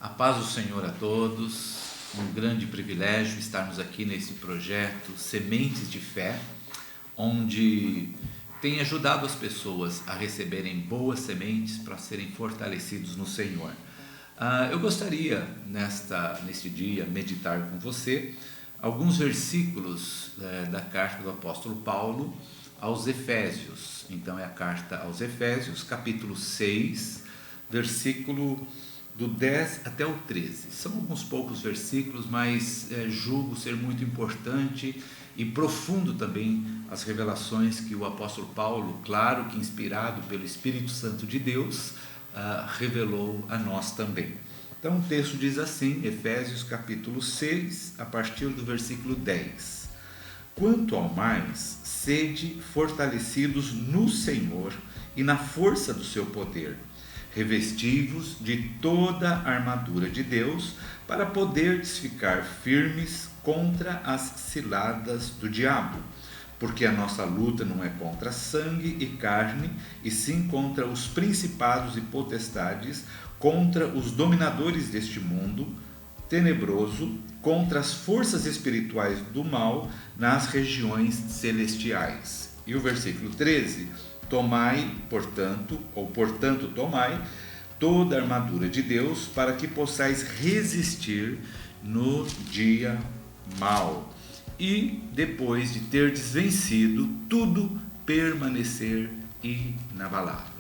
A paz do Senhor a todos, um grande privilégio estarmos aqui nesse projeto Sementes de Fé, onde tem ajudado as pessoas a receberem boas sementes para serem fortalecidos no Senhor. Eu gostaria neste dia meditar com você alguns versículos da carta do apóstolo Paulo aos Efésios. Então é a carta aos Efésios, capítulo 6, versículo do 10 até o 13. São alguns poucos versículos, mas julgo ser muito importante e profundo também as revelações que o apóstolo Paulo, claro que inspirado pelo Espírito Santo de Deus, revelou a nós também. Então o texto diz assim, Efésios capítulo 6, a partir do versículo 10. Quanto ao mais, sede fortalecidos no Senhor e na força do seu poder, revestivos de toda a armadura de Deus, para poderdes ficar firmes contra as ciladas do diabo. Porque a nossa luta não é contra sangue e carne, e sim contra os principados e potestades, contra os dominadores deste mundo tenebroso, contra as forças espirituais do mal nas regiões celestiais. E o versículo 13: Tomai, portanto, tomai toda a armadura de Deus, para que possais resistir no dia mau. E, depois de terdes vencido, tudo permanecer inabalável.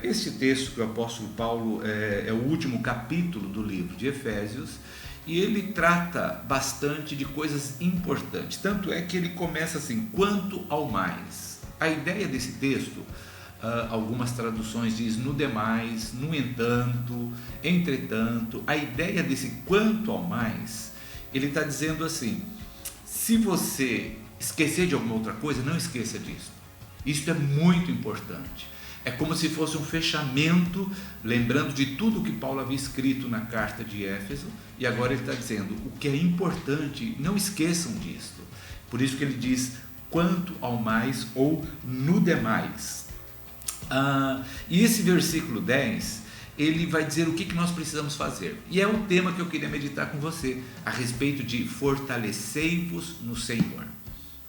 Este texto que o apóstolo Paulo é o último capítulo do livro de Efésios, e ele trata bastante de coisas importantes. Tanto é que ele começa assim, quanto ao mais. A ideia desse texto, algumas traduções diz no demais, no entanto, entretanto. A ideia desse quanto ao mais, ele está dizendo assim, se você esquecer de alguma outra coisa, não esqueça disso. Isso é muito importante. É como se fosse um fechamento, lembrando de tudo que Paulo havia escrito na carta de Éfeso, e agora ele está dizendo, o que é importante, não esqueçam disso. Por isso que ele diz, quanto ao mais ou no demais. E esse versículo 10, ele vai dizer o que nós precisamos fazer. E é um tema que eu queria meditar com você, a respeito de fortalecei-vos no Senhor.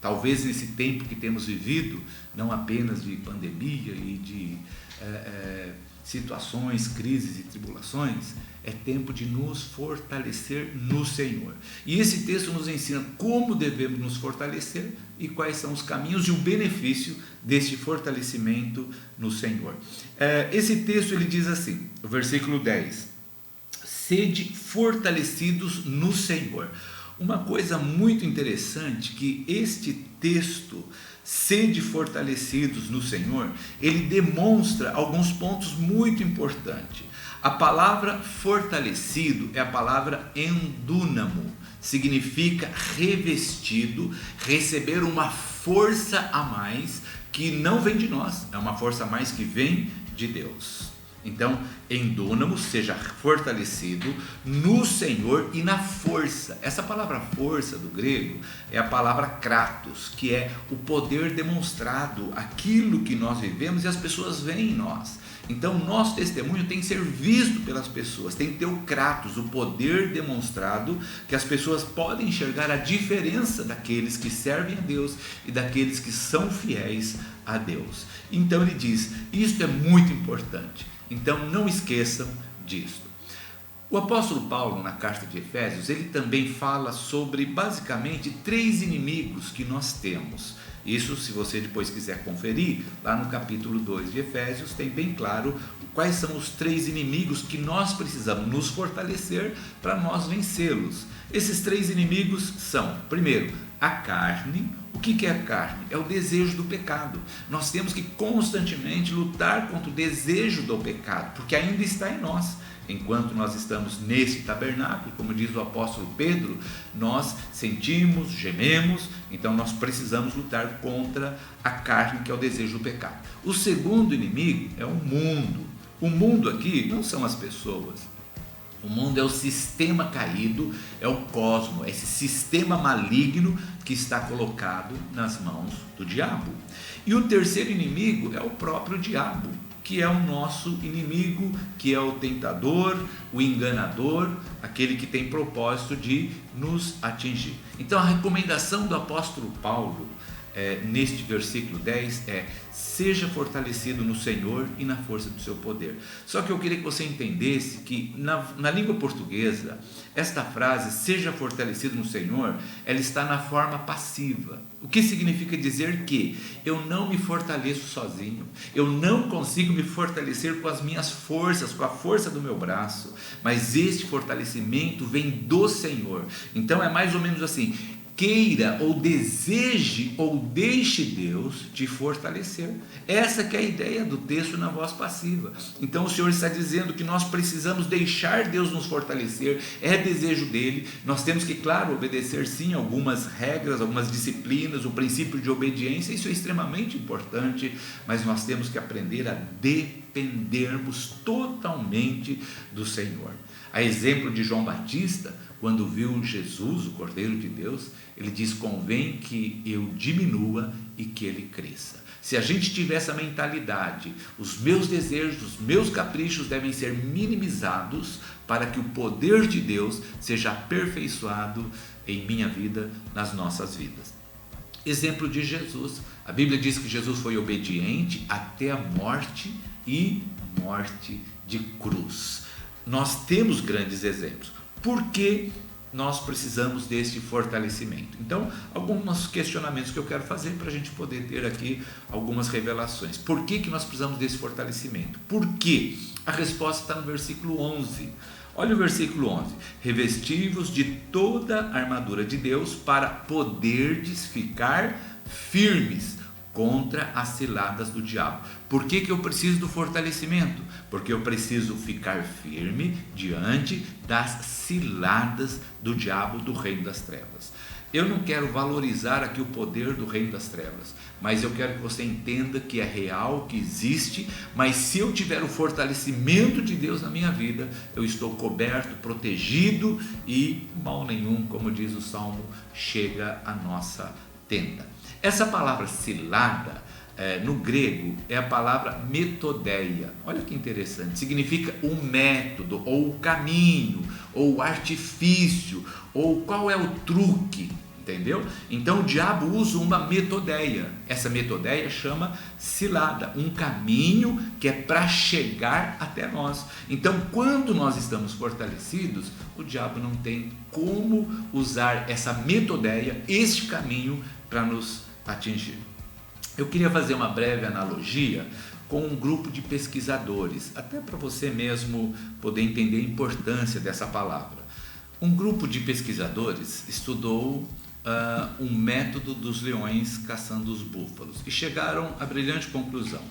Talvez nesse tempo que temos vivido, não apenas de pandemia e de situações, crises e tribulações, é tempo de nos fortalecer no Senhor. E esse texto nos ensina como devemos nos fortalecer e quais são os caminhos e o benefício deste fortalecimento no Senhor. Esse texto ele diz assim, o versículo 10, sede fortalecidos no Senhor. Uma coisa muito interessante que este texto, sede fortalecidos no Senhor, ele demonstra alguns pontos muito importantes. A palavra fortalecido é a palavra endúnamo, significa revestido, receber uma força a mais que não vem de nós, é uma força a mais que vem de Deus. Então, endúnamo, seja fortalecido no Senhor e na força. Essa palavra força do grego é a palavra kratos, que é o poder demonstrado, aquilo que nós vivemos e as pessoas veem em nós. Então, nosso testemunho tem que ser visto pelas pessoas, tem que ter o kratos, o poder demonstrado, que as pessoas podem enxergar a diferença daqueles que servem a Deus e daqueles que são fiéis a Deus. Então, ele diz, isto é muito importante. Então não esqueçam disso. O apóstolo Paulo, na carta de Efésios, ele também fala sobre basicamente 3 inimigos que nós temos. Isso, se você depois quiser conferir, lá no capítulo 2 de Efésios, tem bem claro quais são os 3 inimigos que nós precisamos nos fortalecer para nós vencê-los. Esses 3 inimigos são, primeiro, a carne. O que é a carne? É o desejo do pecado. Nós temos que constantemente lutar contra o desejo do pecado, porque ainda está em nós. Enquanto nós estamos nesse tabernáculo, como diz o apóstolo Pedro, nós sentimos, gememos, então nós precisamos lutar contra a carne, que é o desejo do pecado. O segundo inimigo é o mundo. O mundo aqui não são as pessoas. O mundo é o sistema caído, é o cosmos, é esse sistema maligno que está colocado nas mãos do diabo. E o terceiro inimigo é o próprio diabo. que é o nosso inimigo, que é o tentador, o enganador, aquele que tem propósito de nos atingir. Então a recomendação do apóstolo Paulo neste versículo 10 é: seja fortalecido no Senhor e na força do seu poder. Só que eu queria que você entendesse que na língua portuguesa, esta frase, seja fortalecido no Senhor, ela está na forma passiva, o que significa dizer que eu não me fortaleço sozinho, eu não consigo me fortalecer com as minhas forças, com a força do meu braço, mas este fortalecimento vem do Senhor. Então é mais ou menos assim: queira ou deseje ou deixe Deus te fortalecer. Essa que é a ideia do texto na voz passiva. Então o Senhor está dizendo que nós precisamos deixar Deus nos fortalecer, é desejo dele. Nós temos que, claro, obedecer sim algumas regras, algumas disciplinas, o princípio de obediência, isso é extremamente importante, mas nós temos que aprender a dependermos totalmente do Senhor. A exemplo de João Batista, quando viu Jesus, o Cordeiro de Deus, ele diz: convém que eu diminua e que ele cresça. Se a gente tiver essa mentalidade, os meus desejos, os meus caprichos devem ser minimizados para que o poder de Deus seja aperfeiçoado em minha vida, nas nossas vidas. Exemplo de Jesus, a Bíblia diz que Jesus foi obediente até a morte e morte de cruz. Nós temos grandes exemplos. Por que nós precisamos deste fortalecimento? Então, alguns questionamentos que eu quero fazer para a gente poder ter aqui algumas revelações. Por que nós precisamos desse fortalecimento? Por quê? A resposta está no versículo 11. Olha o versículo 11: revesti-vos de toda a armadura de Deus para poderdes ficar firmes contra as ciladas do diabo. Por que eu preciso do fortalecimento? Porque eu preciso ficar firme diante das ciladas do diabo, do reino das trevas. Eu não quero valorizar aqui o poder do reino das trevas, mas eu quero que você entenda que é real, que existe, mas se eu tiver o fortalecimento de Deus na minha vida, eu estou coberto, protegido e mal nenhum, como diz o Salmo, chega à nossa tenda. Essa palavra cilada, no grego, é a palavra metodeia. Olha que interessante, significa um método, ou o caminho, ou o artifício, ou qual é o truque, entendeu? Então o diabo usa uma metodeia, essa metodeia chama cilada, um caminho que é para chegar até nós. Então quando nós estamos fortalecidos, o diabo não tem como usar essa metodeia, este caminho, para nos atingir. Eu queria fazer uma breve analogia com um grupo de pesquisadores, até para você mesmo poder entender a importância dessa palavra. Um grupo de pesquisadores estudou um método dos leões caçando os búfalos e chegaram à brilhante conclusão: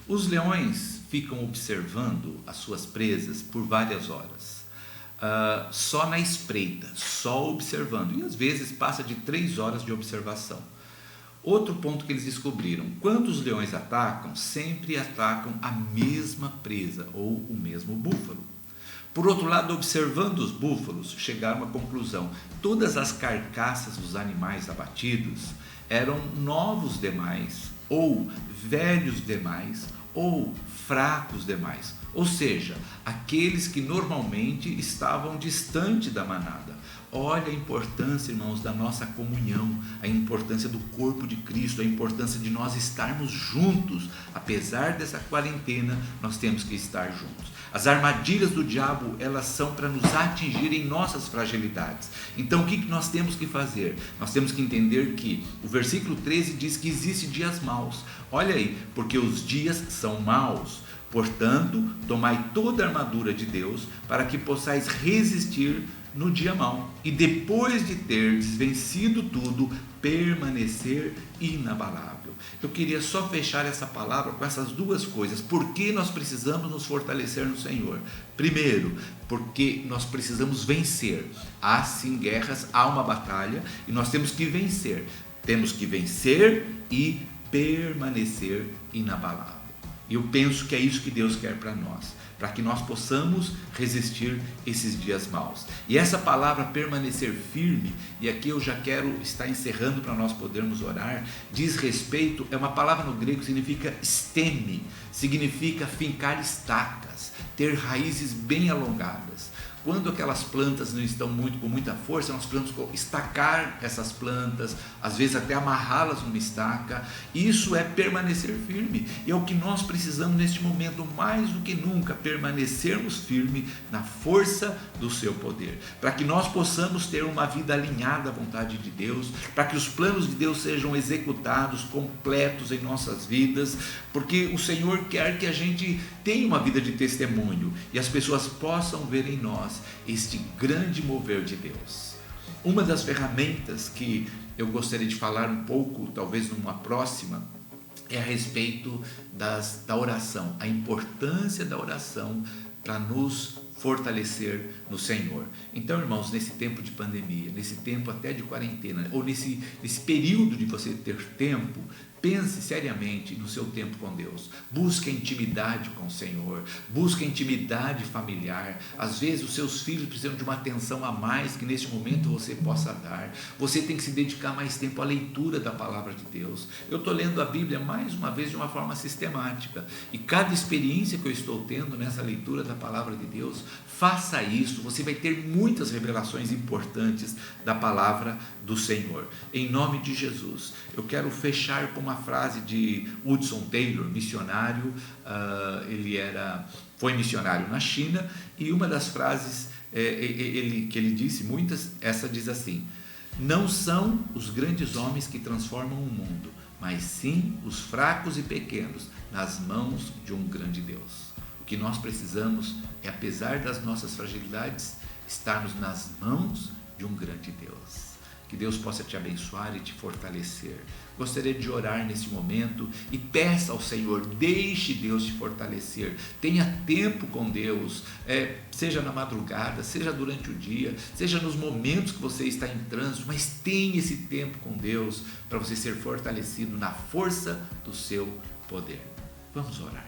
os leões ficam observando as suas presas por várias horas, só na espreita, só observando, e às vezes passa de 3 horas de observação. Outro ponto que eles descobriram: quando os leões atacam, sempre atacam a mesma presa ou o mesmo búfalo. Por outro lado, observando os búfalos, chegaram à conclusão: todas as carcaças dos animais abatidos eram novos demais, ou velhos demais, ou fracos demais, ou seja, aqueles que normalmente estavam distante da manada. Olha a importância, irmãos, da nossa comunhão, a importância do corpo de Cristo, a importância de nós estarmos juntos. Apesar dessa quarentena, nós temos que estar juntos. As armadilhas do diabo, elas são para nos atingir em nossas fragilidades. Então o que nós temos que fazer? Nós temos que entender que o versículo 13 diz que existem dias maus. Olha aí, porque os dias são maus. Portanto, tomai toda a armadura de Deus para que possais resistir no dia mau, e depois de teres vencido tudo, permanecer inabalável. Eu queria só fechar essa palavra com essas duas coisas. Por que nós precisamos nos fortalecer no Senhor? Primeiro, porque nós precisamos vencer. Há sim guerras, há uma batalha, e nós temos que vencer. Temos que vencer e permanecer inabalável. E eu penso que é isso que Deus quer para nós. para que nós possamos resistir esses dias maus. E essa palavra permanecer firme, e aqui eu já quero estar encerrando para nós podermos orar, diz respeito, é uma palavra no grego que significa steme, significa fincar estacas, ter raízes bem alongadas. Quando aquelas plantas não estão com muita força, nós precisamos estacar essas plantas, às vezes até amarrá-las numa estaca. Isso é permanecer firme, e é o que nós precisamos neste momento, mais do que nunca, permanecermos firmes na força do seu poder, para que nós possamos ter uma vida alinhada à vontade de Deus, para que os planos de Deus sejam executados, completos em nossas vidas, porque o Senhor quer que a gente tenha uma vida de testemunho, e as pessoas possam ver em nós este grande mover de Deus. Uma das ferramentas que eu gostaria de falar um pouco, talvez numa próxima, é a respeito da oração, a importância da oração para nos fortalecer no Senhor. Então, irmãos, nesse tempo de pandemia, nesse tempo até de quarentena, ou nesse período de você ter tempo, pense seriamente no seu tempo com Deus. Busque a intimidade com o Senhor, busque a intimidade familiar. Às vezes os seus filhos precisam de uma atenção a mais que neste momento você possa dar. Você tem que se dedicar mais tempo à leitura da palavra de Deus. Eu estou lendo a Bíblia mais uma vez de uma forma sistemática, e cada experiência que eu estou tendo nessa leitura da palavra de Deus, faça isso, você vai ter muitas revelações importantes da palavra do Senhor. Em nome de Jesus, eu quero fechar com uma frase de Hudson Taylor, missionário. Ele foi missionário na China, e uma das frases que ele disse, muitas, essa diz assim: não são os grandes homens que transformam o mundo, mas sim os fracos e pequenos nas mãos de um grande Deus. O que nós precisamos é, apesar das nossas fragilidades, estarmos nas mãos de um grande Deus. Que Deus possa te abençoar e te fortalecer. Gostaria de orar nesse momento e peça ao Senhor, deixe Deus te fortalecer, tenha tempo com Deus, seja na madrugada, seja durante o dia, seja nos momentos que você está em trânsito, mas tenha esse tempo com Deus para você ser fortalecido na força do seu poder. Vamos orar.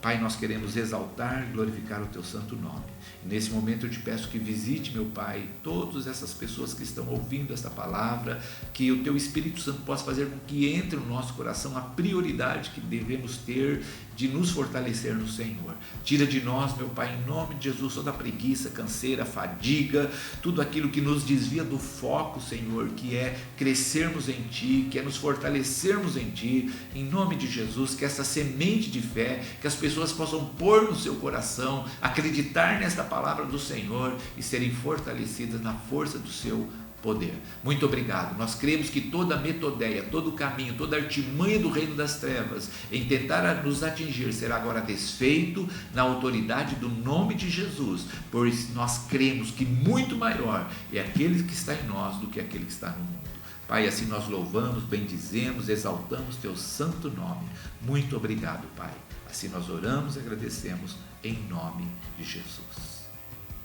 Pai, nós queremos exaltar e glorificar o Teu santo nome. E nesse momento eu te peço que visite, meu Pai, todas essas pessoas que estão ouvindo esta palavra, que o Teu Espírito Santo possa fazer com que entre no nosso coração a prioridade que devemos ter de nos fortalecer no Senhor. Tira de nós, meu Pai, em nome de Jesus, toda a preguiça, canseira, fadiga, tudo aquilo que nos desvia do foco, Senhor, que é crescermos em Ti, que é nos fortalecermos em Ti. Em nome de Jesus, que essa semente de fé, que as pessoas possam pôr no seu coração, acreditar nesta palavra do Senhor e serem fortalecidas na força do seu poder. Muito obrigado. Nós cremos que toda metodeia, todo o caminho, toda artimanha do reino das trevas em tentar nos atingir será agora desfeito na autoridade do nome de Jesus, pois nós cremos que muito maior é aquele que está em nós do que aquele que está no mundo. Pai, assim nós louvamos, bendizemos, exaltamos Teu santo nome. Muito obrigado, Pai. Assim nós oramos e agradecemos em nome de Jesus.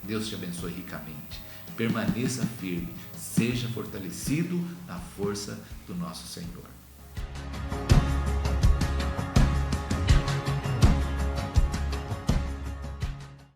Deus te abençoe ricamente. Permaneça firme, seja fortalecido na força do nosso Senhor.